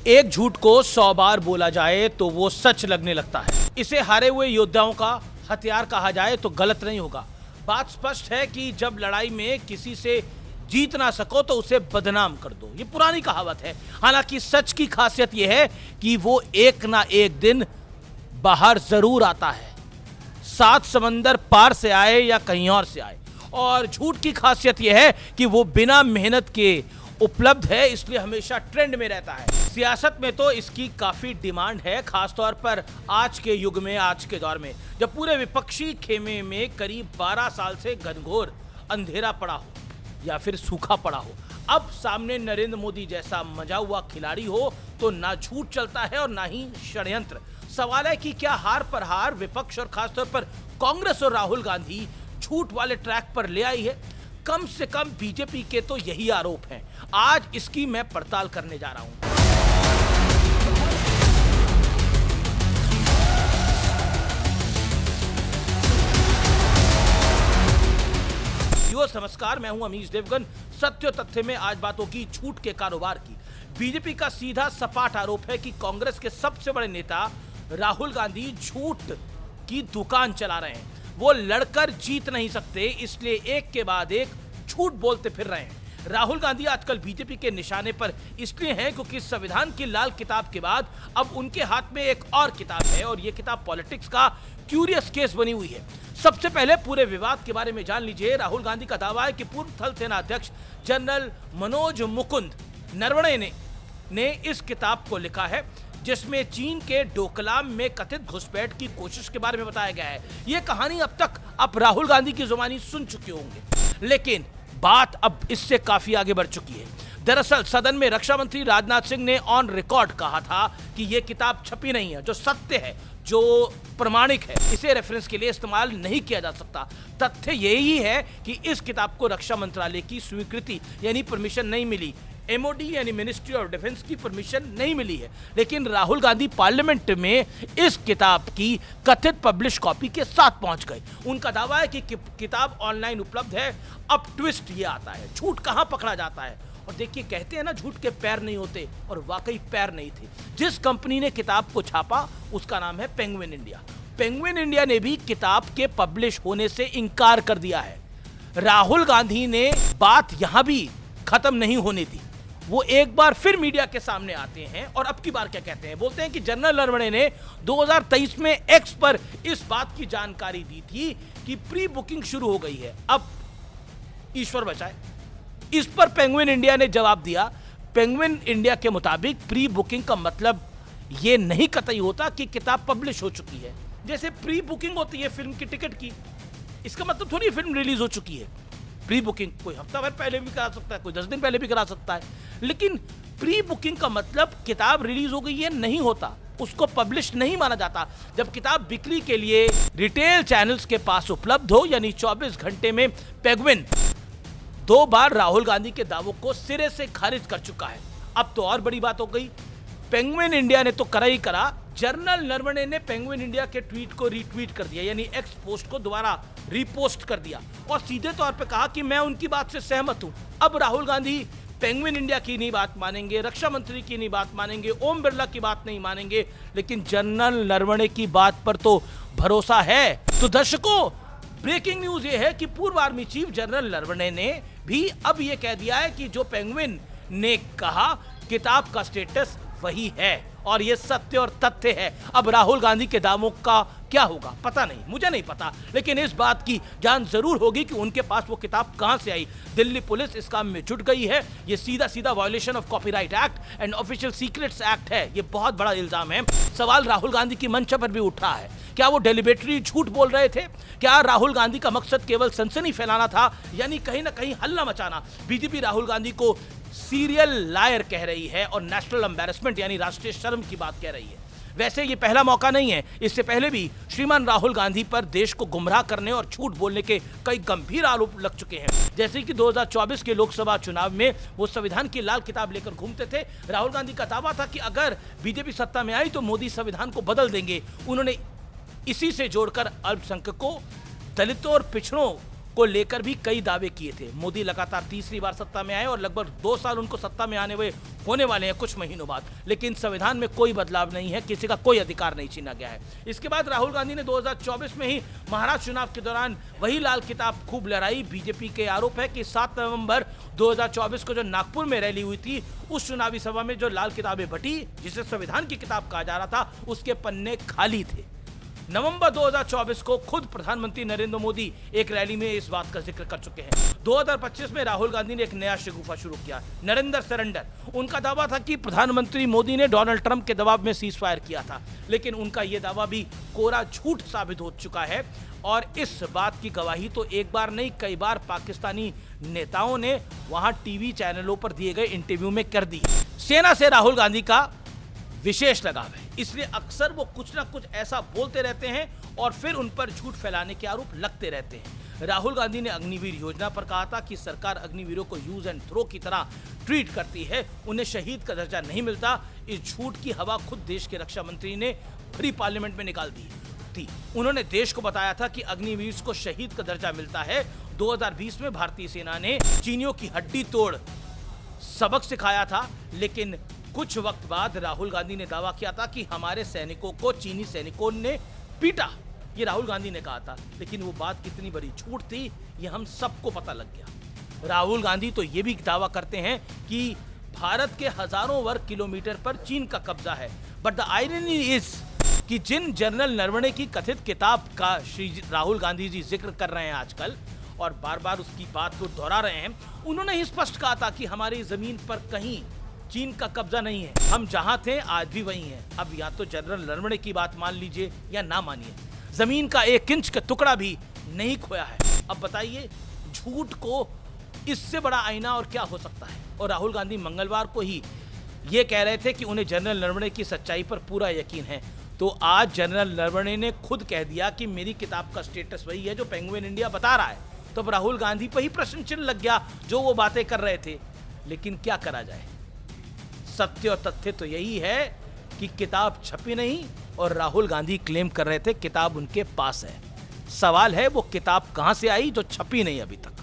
एक झूठ को 100 बार बोला जाए तो वो सच लगने लगता है। इसे हारे हुए योद्धाओं का हथियार कहा जाए तो गलत नहीं होगा। बात स्पष्ट है कि जब लड़ाई में किसी से जीत ना सको तो उसे बदनाम कर दो, ये पुरानी कहावत है। हालांकि सच की खासियत यह है कि वो एक ना एक दिन बाहर जरूर आता है, 7 समंदर पार से आए या कहीं और से आए। और झूठ की खासियत यह है कि वो बिना मेहनत के उपलब्ध है, इसलिए हमेशा ट्रेंड में रहता है। सियासत में तो इसकी काफी डिमांड है, खासतौर पर आज के युग में, आज के दौर में, जब पूरे विपक्षी खेमे में करीब 12 साल से घनघोर अंधेरा पड़ा हो या फिर सूखा पड़ा हो। अब सामने नरेंद्र मोदी जैसा मजा हुआ खिलाड़ी हो तो ना झूठ चलता है और ना ही षड्यंत्र। सवाल है कि क्या हार पर हार विपक्ष और खासतौर पर कांग्रेस और राहुल गांधी झूठ वाले ट्रैक पर ले आई है? कम से कम बीजेपी के तो यही आरोप हैं। आज इसकी मैं पड़ताल करने जा रहा हूं। नमस्कार, मैं हूं अमीश देवगन। सत्य तथ्य में आज बात होगी झूठ के कारोबार की। बीजेपी का सीधा सपाट आरोप है कि कांग्रेस के सबसे बड़े नेता राहुल गांधी झूठ की दुकान चला रहे हैं। वो लड़कर जीत नहीं सकते, इसलिए एक के बाद एक झूठ बोलते फिर रहे हैं। राहुल गांधी आजकल बीजेपी के निशाने पर इसलिए हैं क्योंकि संविधान की लाल किताब के बाद अब उनके हाथ में एक और किताब है और ये किताब पॉलिटिक्स का क्यूरियस केस बनी हुई है। सबसे पहले पूरे विवाद के बारे में जान लीजिए। राहुल गांधी का दावा है कि पूर्व थल सेना अध्यक्ष जनरल मनोज मुकुंद नरवणे ने इस किताब को लिखा है, जिसमें चीन के डोकलाम में कथित घुसपैठ की कोशिश के बारे में बताया गया है। यह कहानी अब तक आप राहुल गांधी की जुबानी सुन चुके होंगे, लेकिन बात अब इससे काफी आगे बढ़ चुकी है। दरअसल सदन में रक्षा मंत्री राजनाथ सिंह ने ऑन रिकॉर्ड कहा था कि यह किताब छपी नहीं है, जो सत्य है, जो प्रमाणिक है, इसे रेफरेंस के लिए इस्तेमाल नहीं किया जा सकता। तथ्य यही है कि इस किताब को रक्षा मंत्रालय की स्वीकृति यानी परमिशन नहीं मिली, एमओडी यानी मिनिस्ट्री ऑफ डिफेंस की परमिशन नहीं मिली है। लेकिन राहुल गांधी पार्लियामेंट में इस किताब की कथित पब्लिश कॉपी के साथ पहुंच गए। उनका दावा है कि किताब ऑनलाइन उपलब्ध है। अब ट्विस्ट ये आता है, झूठ कहां पकड़ा जाता है। और देखिए, कहते हैं ना, झूठ के पैर नहीं होते, और वाकई पैर नहीं थे। जिस कंपनी ने किताब को छापा उसका नाम है पेंगुइन इंडिया। पेंगुइन इंडिया ने भी किताब के पब्लिश होने से इनकार कर दिया है। राहुल गांधी ने बात यहां भी खत्म नहीं होने दी। वो एक बार फिर मीडिया के सामने आते हैं और अब की बार क्या कहते हैं? बोलते हैं कि जनरल नरवणे ने 2023 में एक्स पर इस बात की जानकारी दी थी कि प्री बुकिंग शुरू हो गई है। अब ईश्वर बचाए, इस पर पेंगुइन इंडिया ने जवाब दिया। पेंगुइन इंडिया के मुताबिक प्री बुकिंग का मतलब यह नहीं कतई होता कि किताब पब्लिश हो चुकी है। जैसे प्री बुकिंग होती है फिल्म की टिकट की, इसका मतलब थोड़ी फिल्म रिलीज हो चुकी है। प्री बुकिंग कोई हफ्ता भर पहले भी करा सकता है, कोई 10 दिन पहले भी करा सकता है, लेकिन प्री बुकिंग का मतलब किताब रिलीज हो गई है नहीं होता, उसको पब्लिश नहीं माना जाता। जब किताब बिक्री के लिए रिटेल चैनल्स के पास उपलब्ध हो, यानी 24 घंटे में पेंगुइन 2 बार राहुल गांधी के दावों को सिरे से खारिज कर चुका है। अब तो और बड़ी बात हो गई, पेंगुइन इंडिया ने तो करा ही करा, जनरल नरवणे ने पेंगुइन इंडिया के ट्वीट को रीट्वीट कर दिया, यानी एक्स पोस्ट को दोबारा रीपोस्ट कर दिया और सीधे तौर पे कहा कि मैं उनकी बात से सहमत हूं। अब राहुल गांधी पेंगुइन इंडिया की नहीं बात मानेंगे, रक्षा मंत्री की नहीं बात मानेंगे, ओम बिरला की बात नहीं मानेंगे, लेकिन जनरल नरवणे की बात पर तो भरोसा है। तो दर्शकों, ब्रेकिंग न्यूज ये है कि पूर्व आर्मी चीफ जनरल नरवणे ने भी अब यह कह दिया है कि जो पेंगुइन ने कहा, किताब का स्टेटस वही है और ये सत्य और तथ्य है। अब राहुल गांधी के दावों का क्या होगा पता नहीं, मुझे नहीं पता, लेकिन इस बात की जान जरूर होगी कि उनके पास वो किताब कहां से आई। दिल्ली पुलिस इस काम में जुट गई है। ये सीधा सीधा violation of copyright act and official secrets act है। ये बहुत बड़ा इल्जाम है। सवाल राहुल गांधी की मंच पर भी उठ रहा है, क्या वो डेलिबरेटली झूठ बोल रहे थे? क्या राहुल गांधी का मकसद केवल सनसनी फैलाना था, यानी कहीं ना कहीं हल्ला मचाना? बीजेपी राहुल गांधी को सीरियल लायर कह रही है और नेशनल एम्बैरेसमेंट यानी राष्ट्रीय शर्म की बात कह रही है। वैसे ये पहला मौका नहीं है, इससे पहले भी श्रीमान राहुल गांधी पर देश को गुमराह करने और झूठ बोलने के कई गंभीर आरोप लग चुके हैं। जैसे कि 2024 के लोकसभा चुनाव में वो संविधान की लाल किताब लेकर घूमते थे। राहुल गांधी का दावा था कि अगर बीजेपी सत्ता में आई तो मोदी संविधान को बदल देंगे। उन्होंने इसी से जोड़कर अल्पसंख्यकों, दलितों और पिछड़ों को लेकर भी कई दावे किए थे। मोदी लगातार तीसरी बार सत्ता में आए और लगभग 2 साल उनको सत्ता में होने वाले हैं कुछ महीनों बाद, लेकिन संविधान में कोई बदलाव नहीं है, किसी का कोई अधिकार नहीं छीना गया है। इसके बाद राहुल गांधी ने 2024 में ही महाराष्ट्र चुनाव के दौरान वही लाल किताब खूब लहराई। बीजेपी के आरोप है कि 7 नवंबर 2024 को जो नागपुर में रैली हुई थी, उस चुनावी सभा में जो लाल किताबें बटी, जिसे संविधान की किताब कहा जा रहा था, उसके पन्ने खाली थे। नवंबर 2024 को खुद प्रधानमंत्री नरेंद्र मोदी एक रैली में इस बात का जिक्र कर चुके हैं। 2025 में राहुल गांधी ने एक नया शगुफा शुरू किया, नरेंद्र सरेंडर। उनका दावा था कि प्रधानमंत्री मोदी ने डोनाल्ड ट्रंप के दबाव में सीज फायर किया था, लेकिन उनका यह दावा भी कोरा झूठ साबित हो चुका है। और इस बात की गवाही तो एक बार नहीं, कई बार पाकिस्तानी नेताओं ने वहां टीवी चैनलों पर दिए गए इंटरव्यू में कर दी। सेना से राहुल गांधी का विशेष लगाव है, इसलिए अक्सर वो कुछ ना कुछ ऐसा बोलते रहते हैं और फिर उन पर झूठ फैलाने के आरोप लगते रहते हैं। राहुल गांधी ने अग्निवीर योजना पर कहा था कि सरकार अग्निवीरों को यूज एंड थ्रो की तरह ट्रीट करती है, उन्हें शहीद का दर्जा नहीं मिलता। इस झूठ की हवा खुद देश के रक्षा मंत्री ने भरी पार्लियामेंट में निकाल दी थी। उन्होंने देश को बताया था कि अग्निवीर को शहीद का दर्जा मिलता है। 2020 में भारतीय सेना ने चीनियों की हड्डी तोड़ सबक सिखाया था, लेकिन कुछ वक्त बाद राहुल गांधी ने दावा किया था कि हमारे सैनिकों को चीनी सैनिकों ने पीटा। ये राहुल गांधी ने कहा था, लेकिन वो बात कितनी बड़ी झूठ थी ये हम सबको पता लग गया। राहुल गांधी तो ये भी दावा करते हैं कि भारत के हजारों वर्ग किलोमीटर पर चीन का कब्जा है, बट द आयरनी इज कि जिन जनरल नरवणे की कथित किताब का श्री राहुल गांधी जी जिक्र कर रहे हैं आजकल और बार बार उसकी बात को दोहरा रहे हैं, उन्होंने ही स्पष्ट कहा था कि हमारी जमीन पर कहीं चीन का कब्जा नहीं है, हम जहां थे आज भी वहीं हैं। अब या तो जनरल नरवणे की बात मान लीजिए या ना मानिए, जमीन का 1 इंच का टुकड़ा भी नहीं खोया है। अब बताइए झूठ को इससे बड़ा आईना और क्या हो सकता है। और राहुल गांधी मंगलवार को ही ये कह रहे थे कि उन्हें जनरल नरवणे की सच्चाई पर पूरा यकीन है, तो आज जनरल नरवणे ने खुद कह दिया कि मेरी किताब का स्टेटस वही है जो पेंगुइन इंडिया बता रहा है। तो अब राहुल गांधी पर ही प्रश्न चिन्ह लग गया जो वो बातें कर रहे थे। लेकिन क्या करा जाए, सत्य और तथ्य तो यही है कि किताब छपी नहीं और राहुल गांधी क्लेम कर रहे थे किताब उनके पास है। सवाल है वो किताब कहां से आई जो छपी नहीं अभी तक।